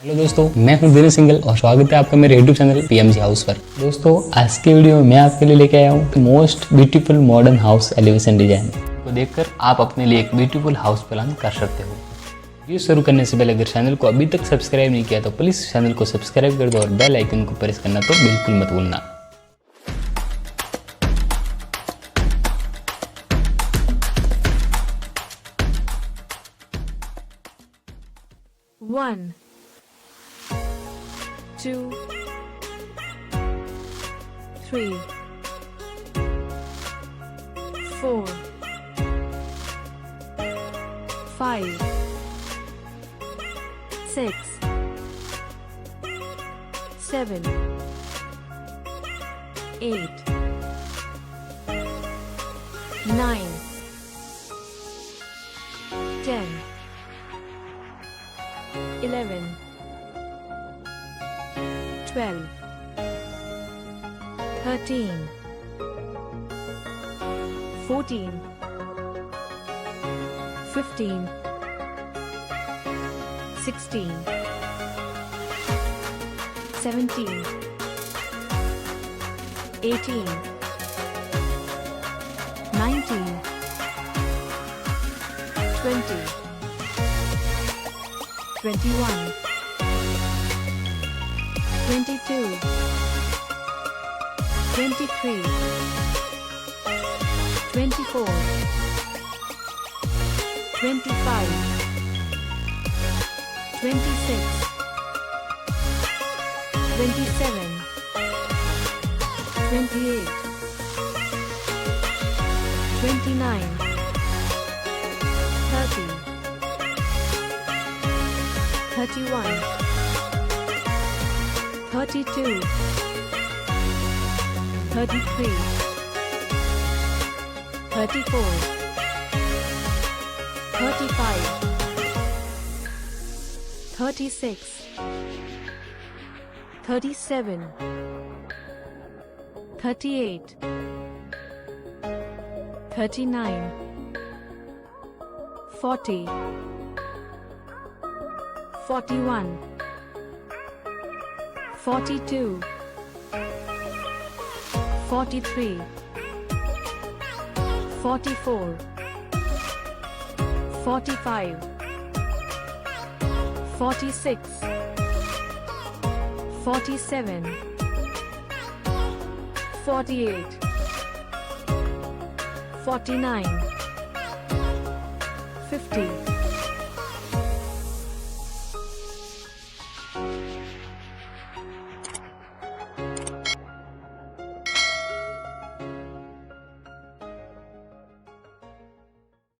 Hello दोस्तों, मैं हूं दिनेश सिंगल और स्वागत है आपका मेरे यूट्यूब चैनल पीएमजी हाउस पर। दोस्तों, आज के वीडियो में मैं आपके लिए लेके आया हूं most beautiful modern house elevation design को देखकर आप अपने लिए एक ब्यूटीफुल हाउस प्लान कर सकते हो। वीडियो शुरू करने से पहले अगर चैनल को अभी तक सब्सक्राइब नहीं किया तो प्लीज चैनल को सब्सक्राइब कर दो और बेल आइकन को प्रेस करना तो बिल्कुल मत भूलना। One, two, three, four, five, six, seven, eight, nine, 10, 11, 12, 13, 14, 15, 16, 17, 18, 19, 20, 21, 22, 23, 24, 25, 26, 27, 28, 29, 30, 31, 32, 33, 34, 35, 36, 37, 38, 39, 40, 41, 42, 43, 44, 45, 46, 47, 48, 49, 50,